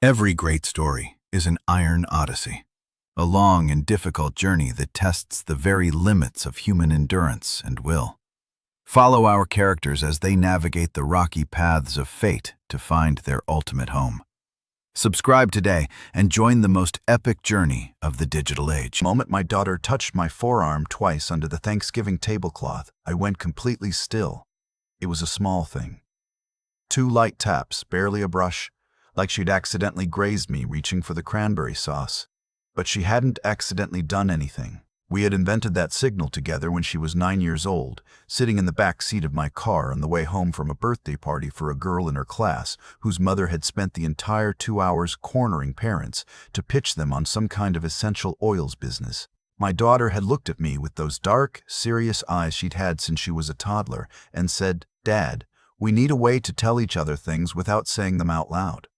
Every great story is an iron odyssey, a long and difficult journey that tests the very limits of human endurance and will. Follow our characters as they navigate the rocky paths of fate to find their ultimate home. Subscribe today and join the most epic journey of the digital age. The moment my daughter touched my forearm twice under the Thanksgiving tablecloth, I went completely still. It was a small thing. 2 light taps, barely a brush, like she'd accidentally grazed me reaching for the cranberry sauce. But she hadn't accidentally done anything. We had invented that signal together when she was 9 years old, sitting in the back seat of my car on the way home from a birthday party for a girl in her class whose mother had spent the entire 2 hours cornering parents to pitch them on some kind of essential oils business. My daughter had looked at me with those dark, serious eyes she'd had since she was a toddler and said, "Dad, we need a way to tell each other things without saying them out loud."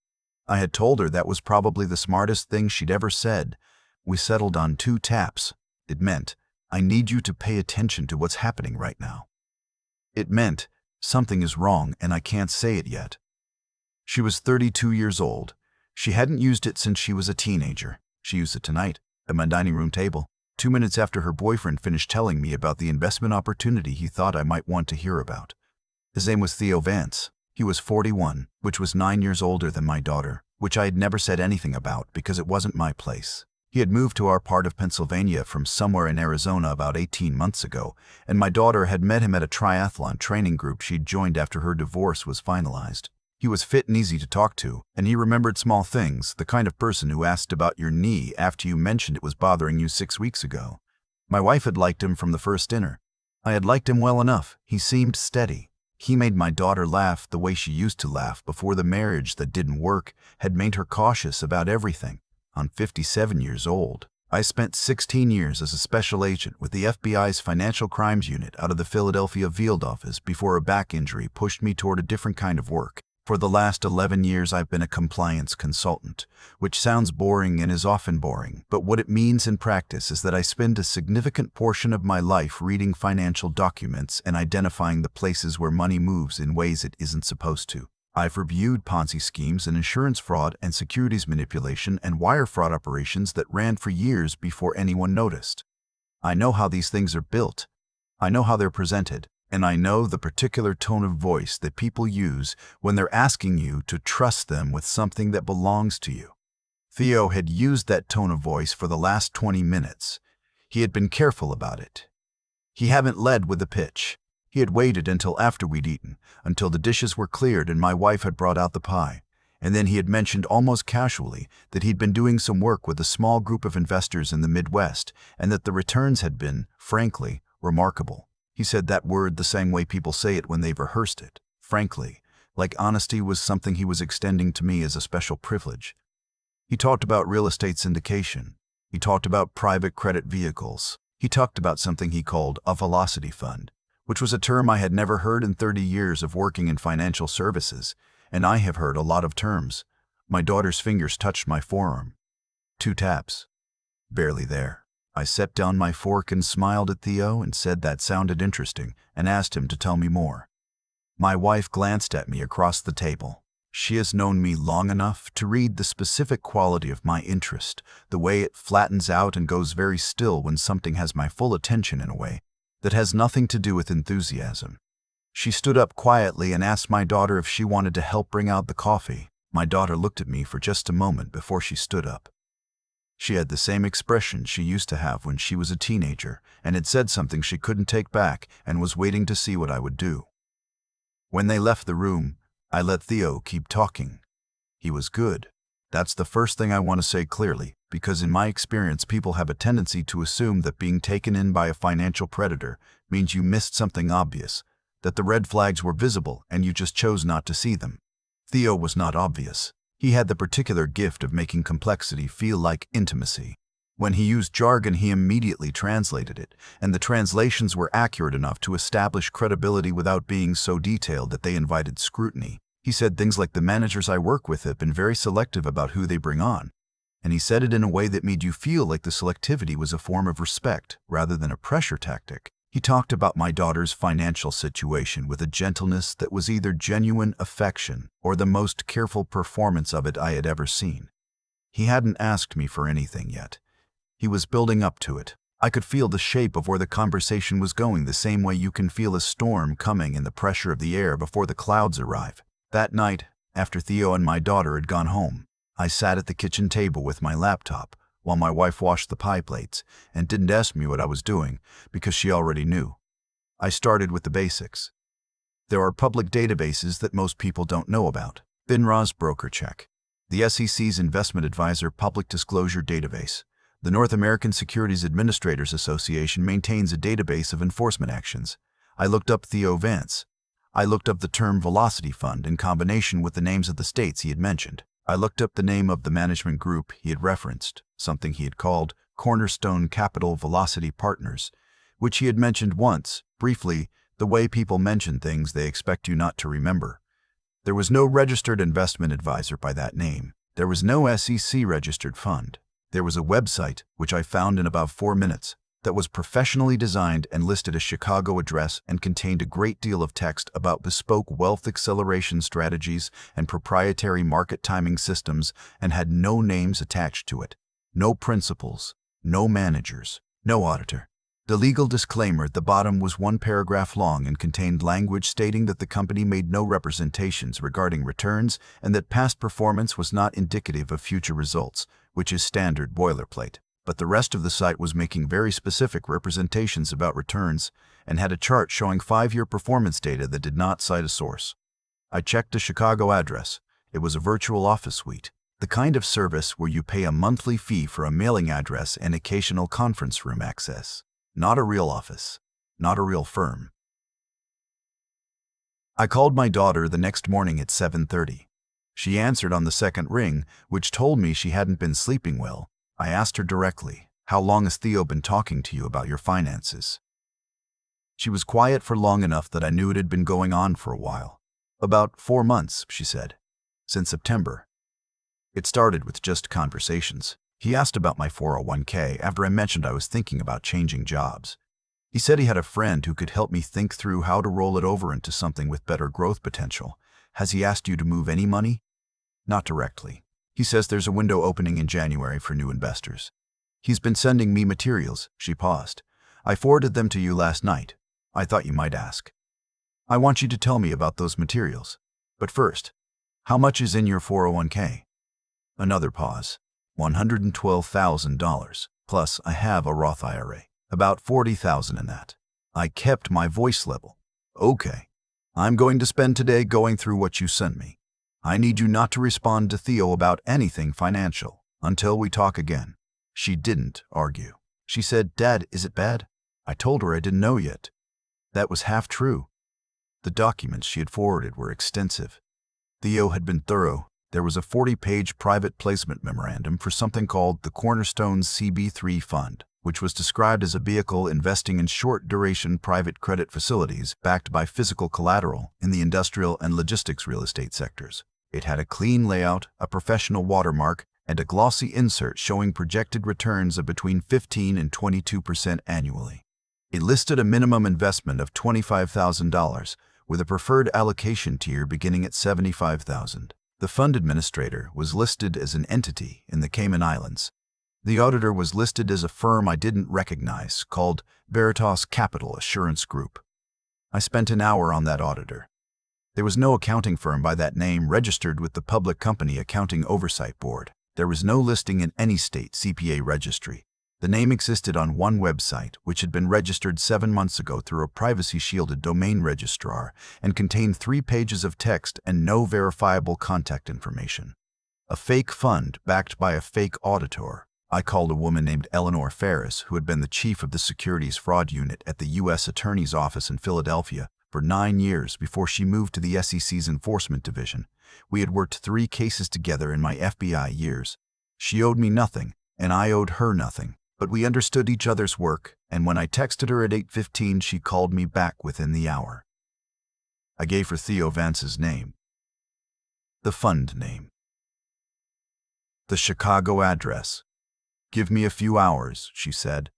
I had told her that was probably the smartest thing she'd ever said. We settled on 2 taps. It meant, I need you to pay attention to what's happening right now. It meant, something is wrong and I can't say it yet. She was 32 years old. She hadn't used it since she was a teenager. She used it tonight, at my dining room table, 2 minutes after her boyfriend finished telling me about the investment opportunity he thought I might want to hear about. His name was Theo Vance. He was 41, which was 9 years older than my daughter, which I had never said anything about because it wasn't my place. He had moved to our part of Pennsylvania from somewhere in Arizona about 18 months ago, and my daughter had met him at a triathlon training group she'd joined after her divorce was finalized. He was fit and easy to talk to, and he remembered small things, the kind of person who asked about your knee after you mentioned it was bothering you 6 weeks ago. My wife had liked him from the first dinner. I had liked him well enough. He seemed steady. He made my daughter laugh the way she used to laugh before the marriage that didn't work had made her cautious about everything. I'm 57 years old. I spent 16 years as a special agent with the FBI's Financial Crimes Unit out of the Philadelphia field office before a back injury pushed me toward a different kind of work. For the last 11 years, I've been a compliance consultant, which sounds boring and is often boring, but what it means in practice is that I spend a significant portion of my life reading financial documents and identifying the places where money moves in ways it isn't supposed to. I've reviewed Ponzi schemes and insurance fraud and securities manipulation and wire fraud operations that ran for years before anyone noticed. I know how these things are built. I know how they're presented. And I know the particular tone of voice that people use when they're asking you to trust them with something that belongs to you. Theo had used that tone of voice for the last 20 minutes. He had been careful about it. He hadn't led with the pitch. He had waited until after we'd eaten, until the dishes were cleared and my wife had brought out the pie. And then he had mentioned almost casually that he'd been doing some work with a small group of investors in the Midwest and that the returns had been, frankly, remarkable. He said that word the same way people say it when they've rehearsed it, frankly, like honesty was something he was extending to me as a special privilege. He talked about real estate syndication. He talked about private credit vehicles. He talked about something he called a velocity fund, which was a term I had never heard in 30 years of working in financial services, and I have heard a lot of terms. My daughter's fingers touched my forearm. 2 taps. Barely there. I set down my fork and smiled at Theo and said that sounded interesting and asked him to tell me more. My wife glanced at me across the table. She has known me long enough to read the specific quality of my interest, the way it flattens out and goes very still when something has my full attention in a way that has nothing to do with enthusiasm. She stood up quietly and asked my daughter if she wanted to help bring out the coffee. My daughter looked at me for just a moment before she stood up. She had the same expression she used to have when she was a teenager and had said something she couldn't take back and was waiting to see what I would do. When they left the room, I let Theo keep talking. He was good. That's the first thing I want to say clearly, because in my experience people have a tendency to assume that being taken in by a financial predator means you missed something obvious, that the red flags were visible and you just chose not to see them. Theo was not obvious. He had the particular gift of making complexity feel like intimacy. When he used jargon, he immediately translated it, and the translations were accurate enough to establish credibility without being so detailed that they invited scrutiny. He said things like, "The managers I work with have been very selective about who they bring on." And he said it in a way that made you feel like the selectivity was a form of respect rather than a pressure tactic. He talked about my daughter's financial situation with a gentleness that was either genuine affection or the most careful performance of it I had ever seen. He hadn't asked me for anything yet. He was building up to it. I could feel the shape of where the conversation was going, the same way you can feel a storm coming in the pressure of the air before the clouds arrive. That night, after Theo and my daughter had gone home, I sat at the kitchen table with my laptop while my wife washed the pie plates and didn't ask me what I was doing because she already knew. I started with the basics. There are public databases that most people don't know about. FINRA's Broker Check, the SEC's Investment Advisor Public Disclosure Database. The North American Securities Administrators Association maintains a database of enforcement actions. I looked up Theo Vance. I looked up the term Velocity Fund in combination with the names of the states he had mentioned. I looked up the name of the management group he had referenced, something he had called Cornerstone Capital Velocity Partners, which he had mentioned once, briefly, the way people mention things they expect you not to remember. There was no registered investment advisor by that name. There was no SEC-registered fund. There was a website, which I found in about 4 minutes, that was professionally designed and listed a Chicago address and contained a great deal of text about bespoke wealth acceleration strategies and proprietary market timing systems, and had no names attached to it, no principals, no managers, no auditor. The legal disclaimer at the bottom was 1 paragraph long and contained language stating that the company made no representations regarding returns and that past performance was not indicative of future results, which is standard boilerplate. But the rest of the site was making very specific representations about returns and had a chart showing 5-year performance data that did not cite a source. I checked the Chicago address. It was a virtual office suite, the kind of service where you pay a monthly fee for a mailing address and occasional conference room access. Not a real office, not a real firm. I called my daughter the next morning at 7:30. She answered on the second ring, which told me she hadn't been sleeping well. I asked her directly, "How long has Theo been talking to you about your finances?" She was quiet for long enough that I knew it had been going on for a while. "About 4 months," she said. "Since September." It started with just conversations. He asked about my 401k after I mentioned I was thinking about changing jobs. He said he had a friend who could help me think through how to roll it over into something with better growth potential. "Has he asked you to move any money?" "Not directly. He says there's a window opening in January for new investors. He's been sending me materials." She paused. "I forwarded them to you last night. I thought you might ask. I want you to tell me about those materials. But first, how much is in your 401k? Another pause. $112,000. Plus, I have a Roth IRA. About $40,000 in that. I kept my voice level. "Okay. I'm going to spend today going through what you sent me. I need you not to respond to Theo about anything financial until we talk again." She didn't argue. She said, "Dad, is it bad?" I told her I didn't know yet. That was half true. The documents she had forwarded were extensive. Theo had been thorough. There was a 40-page private placement memorandum for something called the Cornerstone CB3 Fund, which was described as a vehicle investing in short-duration private credit facilities backed by physical collateral in the industrial and logistics real estate sectors. It had a clean layout, a professional watermark, and a glossy insert showing projected returns of between 15 and 22% annually. It listed a minimum investment of $25,000 with a preferred allocation tier beginning at $75,000. The fund administrator was listed as an entity in the Cayman Islands. The auditor was listed as a firm I didn't recognize called Veritas Capital Assurance Group. I spent an hour on that auditor. There was no accounting firm by that name registered with the Public Company Accounting Oversight Board. There was no listing in any state CPA registry. The name existed on one website, which had been registered 7 months ago through a privacy-shielded domain registrar and contained 3 pages of text and no verifiable contact information. A fake fund backed by a fake auditor. I called a woman named Eleanor Ferris, who had been the chief of the Securities Fraud Unit at the U.S. Attorney's Office in Philadelphia for 9 years before she moved to the SEC's Enforcement Division. We had worked 3 cases together in my FBI years. She owed me nothing, and I owed her nothing, but we understood each other's work, and when I texted her at 8:15, she called me back within the hour. I gave her Theo Vance's name. The fund name. The Chicago address. "Give me a few hours," she said.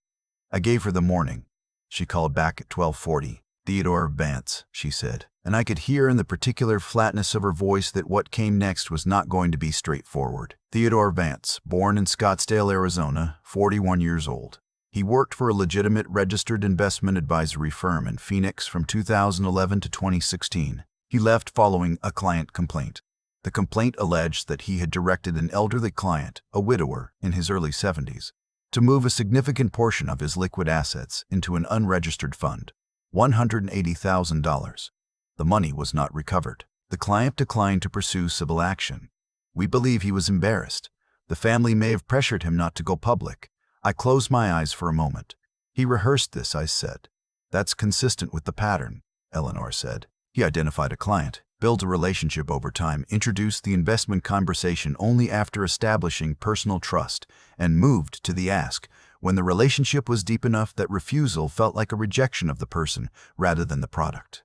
I gave her the morning. She called back at 12:40. Theodore Vance, she said, and I could hear in the particular flatness of her voice that what came next was not going to be straightforward. Theodore Vance, born in Scottsdale, Arizona, 41 years old. He worked for a legitimate registered investment advisory firm in Phoenix from 2011 to 2016. He left following a client complaint. The complaint alleged that he had directed an elderly client, a widower in his early 70s, to move a significant portion of his liquid assets into an unregistered fund, $180,000. The money was not recovered. The client declined to pursue civil action. We believe he was embarrassed. The family may have pressured him not to go public. I closed my eyes for a moment. He rehearsed this, I said. That's consistent with the pattern, Eleanor said. He identified a client, built a relationship over time, introduced the investment conversation only after establishing personal trust, and moved to the ask when the relationship was deep enough that refusal felt like a rejection of the person rather than the product.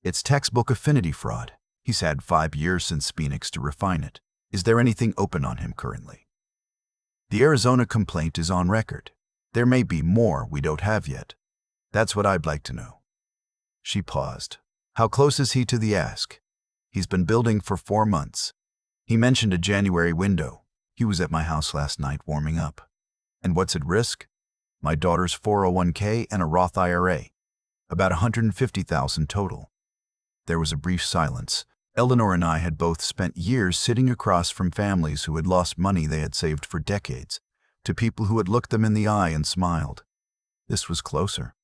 It's textbook affinity fraud. He's had 5 years since Phoenix to refine it. Is there anything open on him currently? The Arizona complaint is on record. There may be more we don't have yet. That's what I'd like to know. She paused. How close is he to the ask? He's been building for 4 months. He mentioned a January window. He was at my house last night warming up. And what's at risk? My daughter's 401k and a Roth IRA. About $150,000 total. There was a brief silence. Eleanor and I had both spent years sitting across from families who had lost money they had saved for decades, to people who had looked them in the eye and smiled. This was closer.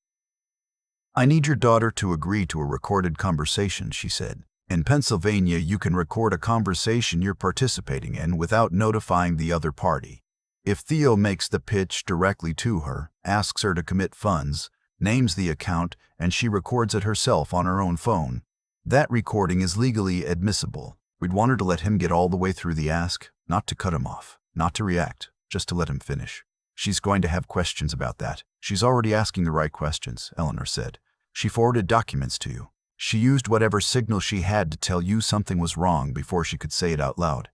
I need your daughter to agree to a recorded conversation, she said. In Pennsylvania, you can record a conversation you're participating in without notifying the other party. If Theo makes the pitch directly to her, asks her to commit funds, names the account, and she records it herself on her own phone, that recording is legally admissible. We'd want her to let him get all the way through the ask, not to cut him off, not to react, just to let him finish. She's going to have questions about that. She's already asking the right questions, Eleanor said. She forwarded documents to you. She used whatever signal she had to tell you something was wrong before she could say it out loud.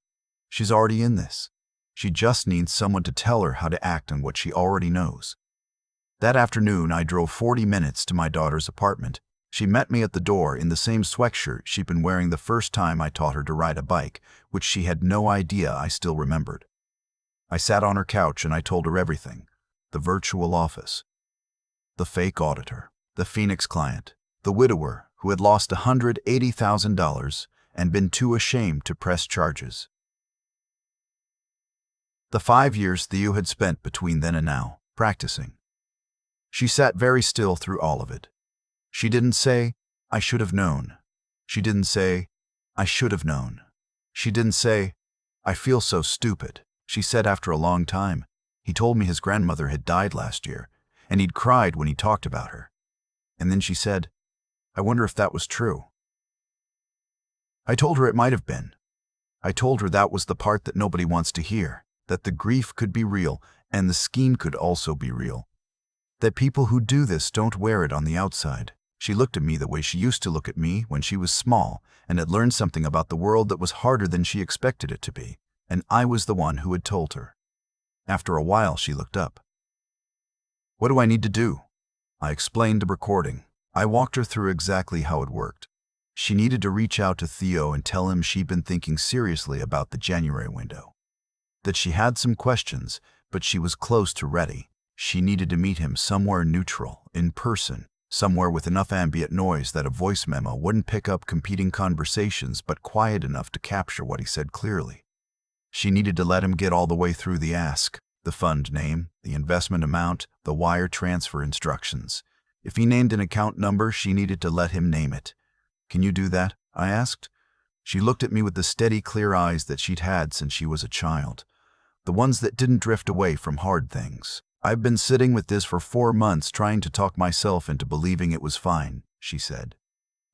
She's already in this. She just needs someone to tell her how to act on what she already knows. That afternoon, I drove 40 minutes to my daughter's apartment. She met me at the door in the same sweatshirt she'd been wearing the first time I taught her to ride a bike, which she had no idea I still remembered. I sat on her couch and I told her everything. The virtual office. The fake auditor. The Phoenix client. The widower who had lost $180,000 and been too ashamed to press charges. The 5 years Theo had spent between then and now, practicing. She sat very still through all of it. She didn't say, I should have known. She didn't say, I should have known. She didn't say, I feel so stupid. She said after a long time, he told me his grandmother had died last year, and he'd cried when he talked about her. And then she said, I wonder if that was true. I told her it might have been. I told her that was the part that nobody wants to hear, that the grief could be real and the scheme could also be real. That people who do this don't wear it on the outside. She looked at me the way she used to look at me when she was small and had learned something about the world that was harder than she expected it to be, and I was the one who had told her. After a while, she looked up. What do I need to do? I explained the recording. I walked her through exactly how it worked. She needed to reach out to Theo and tell him she'd been thinking seriously about the January window. That she had some questions, but she was close to ready. She needed to meet him somewhere neutral, in person, somewhere with enough ambient noise that a voice memo wouldn't pick up competing conversations but quiet enough to capture what he said clearly. She needed to let him get all the way through the ask, the fund name, the investment amount, the wire transfer instructions. If he named an account number, she needed to let him name it. Can you do that? I asked. She looked at me with the steady, clear eyes that she'd had since she was a child. The ones that didn't drift away from hard things. I've been sitting with this for 4 months trying to talk myself into believing it was fine, she said.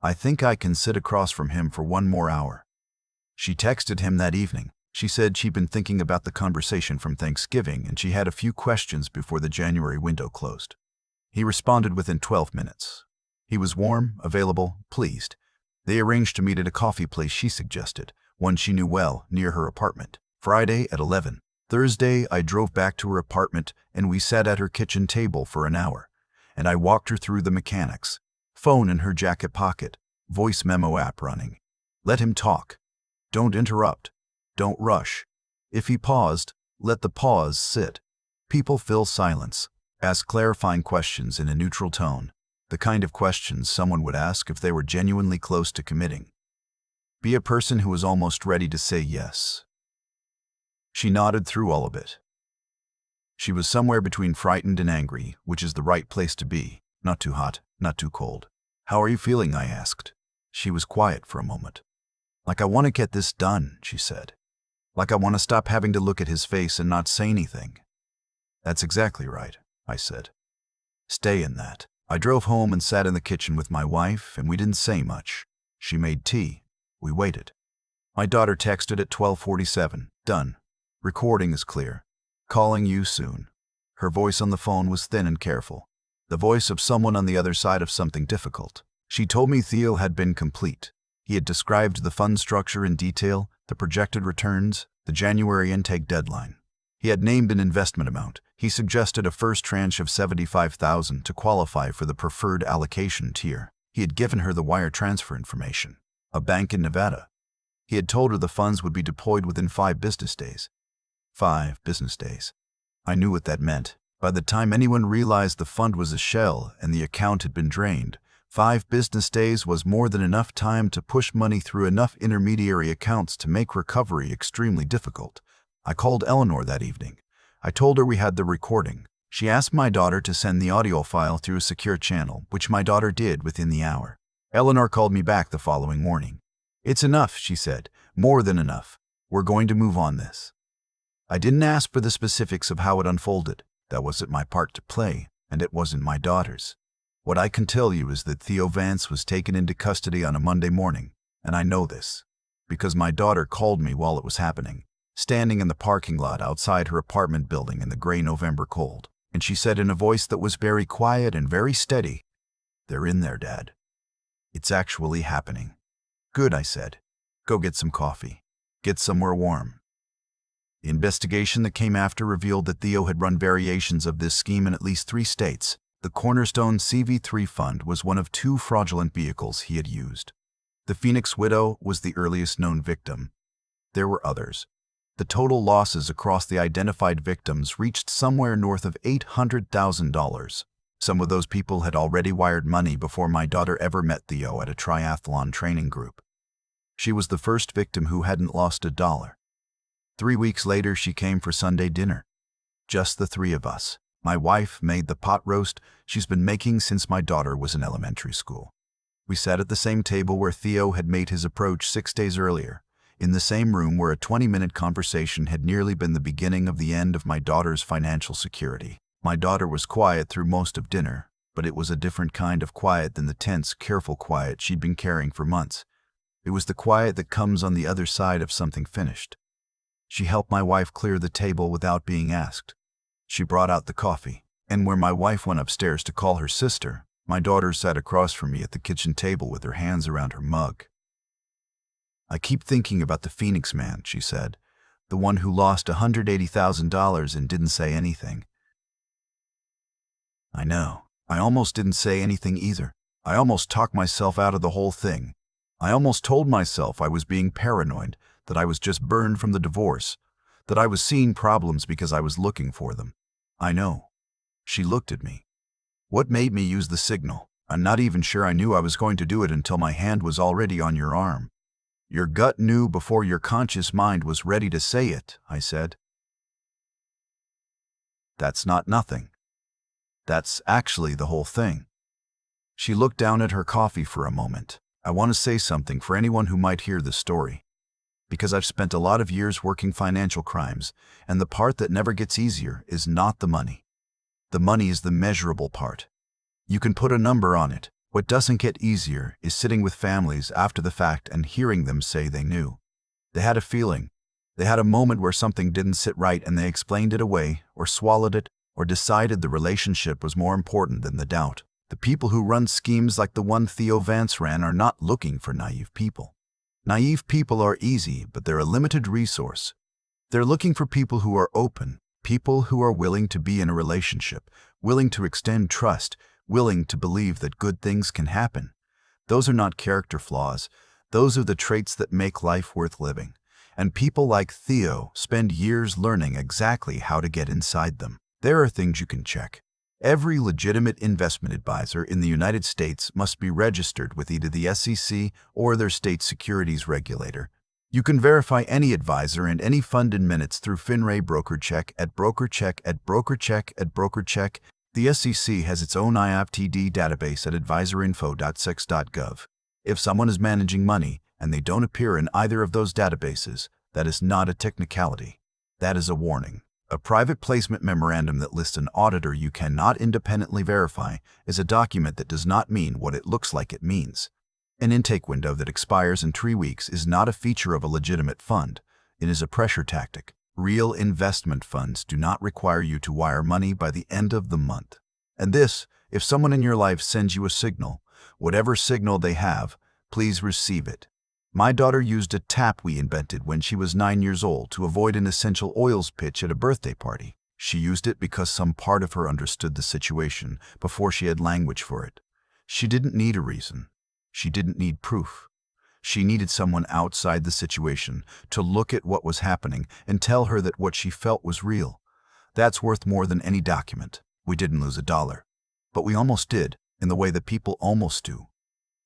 I think I can sit across from him for 1 more hour. She texted him that evening. She said she'd been thinking about the conversation from Thanksgiving and she had a few questions before the January window closed. He responded within 12 minutes. He was warm, available, pleased. They arranged to meet at a coffee place she suggested, one she knew well, near her apartment. Friday at 11. Thursday, I drove back to her apartment and we sat at her kitchen table for an hour. and I walked her through the mechanics. Phone in her jacket pocket, voice memo app running. Let him talk. Don't interrupt. Don't rush. If he paused, let the pause sit. People fill silence. Ask clarifying questions in a neutral tone, the kind of questions someone would ask if they were genuinely close to committing. Be a person who is almost ready to say yes. She nodded through all of it. She was somewhere between frightened and angry, which is the right place to be. Not too hot, not too cold. How are you feeling? I asked. She was quiet for a moment. Like I want to get this done, she said. Like I want to stop having to look at his face and not say anything. That's exactly right, I said. Stay in that. I drove home and sat in the kitchen with my wife, and we didn't say much. She made tea. We waited. My daughter texted at 12:47. Done. Recording is clear. Calling you soon. Her voice on the phone was thin and careful. The voice of someone on the other side of something difficult. She told me Theo had been complete. He had described the fund structure in detail, the projected returns, the January intake deadline. He had named an investment amount. He suggested a first tranche of $75,000 to qualify for the preferred allocation tier. He had given her the wire transfer information. A bank in Nevada. He had told her the funds would be deployed within 5 business days. 5 business days. I knew what that meant. By the time anyone realized the fund was a shell and the account had been drained, 5 business days was more than enough time to push money through enough intermediary accounts to make recovery extremely difficult. I called Eleanor that evening. I told her we had the recording. She asked my daughter to send the audio file through a secure channel, which my daughter did within the hour. Eleanor called me back the following morning. It's enough, she said. More than enough. We're going to move on this. I didn't ask for the specifics of how it unfolded. That wasn't my part to play, and it wasn't my daughter's. What I can tell you is that Theo Vance was taken into custody on a Monday morning, and I know this because my daughter called me while it was happening, standing in the parking lot outside her apartment building in the gray November cold, and she said in a voice that was very quiet and very steady, "They're in there, Dad. It's actually happening." Good, I said. Go get some coffee. Get somewhere warm. The investigation that came after revealed that Theo had run variations of this scheme in at least 3 states. The Cornerstone CV3 fund was one of 2 fraudulent vehicles he had used. The Phoenix widow was the earliest known victim. There were others. The total losses across the identified victims reached somewhere north of $800,000. Some of those people had already wired money before my daughter ever met Theo at a triathlon training group. She was the first victim who hadn't lost $1. 3 weeks later, she came for Sunday dinner. Just the 3 of us. My wife made the pot roast she's been making since my daughter was in elementary school. We sat at the same table where Theo had made his approach 6 days earlier, in the same room where a 20-minute conversation had nearly been the beginning of the end of my daughter's financial security. My daughter was quiet through most of dinner, but it was a different kind of quiet than the tense, careful quiet she'd been carrying for months. It was the quiet that comes on the other side of something finished. She helped my wife clear the table without being asked. She brought out the coffee, and where my wife went upstairs to call her sister, my daughter sat across from me at the kitchen table with her hands around her mug. "I keep thinking about the Phoenix man," she said, "the one who lost $180,000 and didn't say anything." I know. I almost didn't say anything either. I almost talked myself out of the whole thing. I almost told myself I was being paranoid, that I was just burned from the divorce, that I was seeing problems because I was looking for them. I know. She looked at me. What made me use the signal? I'm not even sure I knew I was going to do it until my hand was already on your arm. Your gut knew before your conscious mind was ready to say it, I said. That's not nothing. That's actually the whole thing. She looked down at her coffee for a moment. I want to say something for anyone who might hear this story. Because I've spent a lot of years working financial crimes, and the part that never gets easier is not the money. The money is the measurable part. You can put a number on it. What doesn't get easier is sitting with families after the fact and hearing them say they knew. They had a feeling. They had a moment where something didn't sit right and they explained it away, or swallowed it, or decided the relationship was more important than the doubt. The people who run schemes like the one Theo Vance ran are not looking for naive people. Naive people are easy, but they're a limited resource. They're looking for people who are open, people who are willing to be in a relationship, willing to extend trust, willing to believe that good things can happen. Those are not character flaws. Those are the traits that make life worth living. And people like Theo spend years learning exactly how to get inside them. There are things you can check. Every legitimate investment advisor in the United States must be registered with either the SEC or their state securities regulator. You can verify any advisor and any fund in minutes through FinRay BrokerCheck at BrokerCheck. The SEC has its own IFTD database at advisorinfo.sex.gov. If someone is managing money and they don't appear in either of those databases, that is not a technicality. That is a warning. A private placement memorandum that lists an auditor you cannot independently verify is a document that does not mean what it looks like it means. An intake window that expires in 3 weeks is not a feature of a legitimate fund. It is a pressure tactic. Real investment funds do not require you to wire money by the end of the month. And this, if someone in your life sends you a signal, whatever signal they have, please receive it. My daughter used a tap we invented when she was 9 years old to avoid an essential oils pitch at a birthday party. She used it because some part of her understood the situation before she had language for it. She didn't need a reason. She didn't need proof. She needed someone outside the situation to look at what was happening and tell her that what she felt was real. That's worth more than any document. We didn't lose a dollar. But we almost did, in the way that people almost do.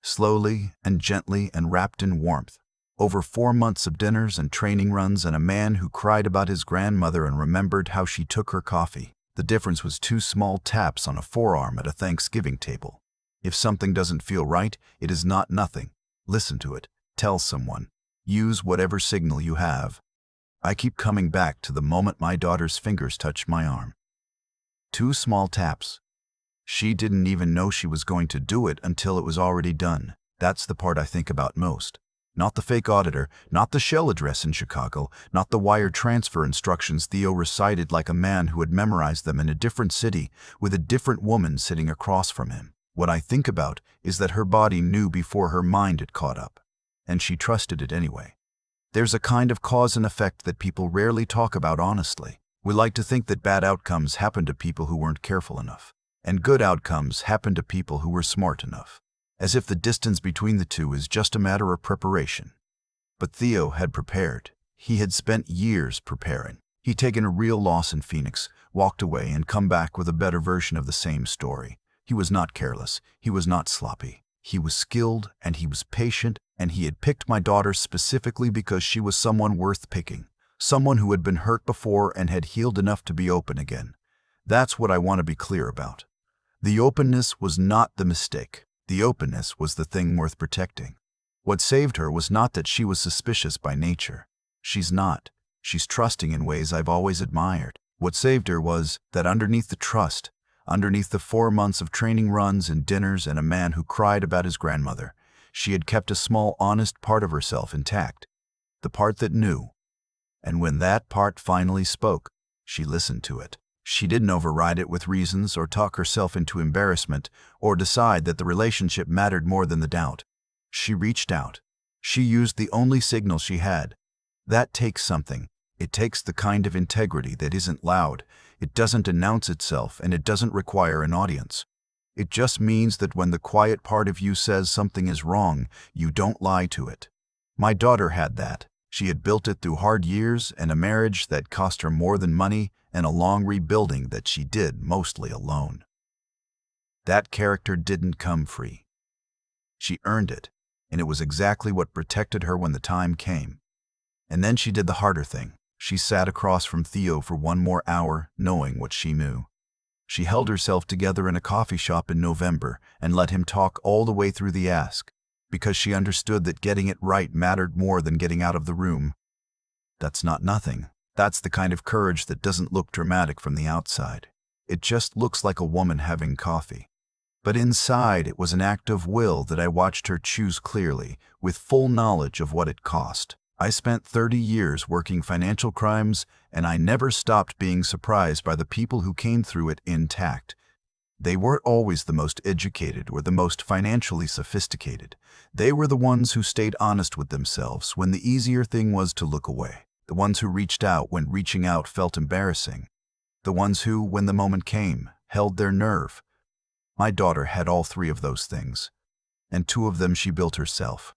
Slowly and gently and wrapped in warmth. Over 4 months of dinners and training runs and a man who cried about his grandmother and remembered how she took her coffee. The difference was 2 small taps on a forearm at a Thanksgiving table. If something doesn't feel right, it is not nothing. Listen to it. Tell someone. Use whatever signal you have. I keep coming back to the moment my daughter's fingers touched my arm. 2 small taps. She didn't even know she was going to do it until it was already done. That's the part I think about most. Not the fake auditor, not the shell address in Chicago, not the wire transfer instructions Theo recited like a man who had memorized them in a different city with a different woman sitting across from him. What I think about is that her body knew before her mind had caught up, and she trusted it anyway. There's a kind of cause and effect that people rarely talk about honestly. We like to think that bad outcomes happen to people who weren't careful enough, and good outcomes happen to people who were smart enough, as if the distance between the two is just a matter of preparation. But Theo had prepared. He had spent years preparing. He'd taken a real loss in Phoenix, walked away, and come back with a better version of the same story. He was not careless. He was not sloppy. He was skilled, and he was patient, and he had picked my daughter specifically because she was someone worth picking, someone who had been hurt before and had healed enough to be open again. That's what I want to be clear about. The openness was not the mistake. The openness was the thing worth protecting. What saved her was not that she was suspicious by nature. She's not. She's trusting in ways I've always admired. What saved her was that underneath the trust, underneath the 4 months of training runs and dinners and a man who cried about his grandmother, she had kept a small, honest part of herself intact, the part that knew. And when that part finally spoke, she listened to it. She didn't override it with reasons or talk herself into embarrassment or decide that the relationship mattered more than the doubt. She reached out. She used the only signal she had. That takes something. It takes the kind of integrity that isn't loud. It doesn't announce itself, and it doesn't require an audience. It just means that when the quiet part of you says something is wrong, you don't lie to it. My daughter had that. She had built it through hard years and a marriage that cost her more than money and a long rebuilding that she did mostly alone. That character didn't come free. She earned it, and it was exactly what protected her when the time came. And then she did the harder thing. She sat across from Theo for 1 more hour, knowing what she knew. She held herself together in a coffee shop in November and let him talk all the way through the ask, because she understood that getting it right mattered more than getting out of the room. That's not nothing. That's the kind of courage that doesn't look dramatic from the outside. It just looks like a woman having coffee. But inside, it was an act of will that I watched her choose clearly, with full knowledge of what it cost. I spent 30 years working financial crimes, and I never stopped being surprised by the people who came through it intact. They weren't always the most educated or the most financially sophisticated. They were the ones who stayed honest with themselves when the easier thing was to look away. The ones who reached out when reaching out felt embarrassing. The ones who, when the moment came, held their nerve. My daughter had all three of those things, and two of them she built herself.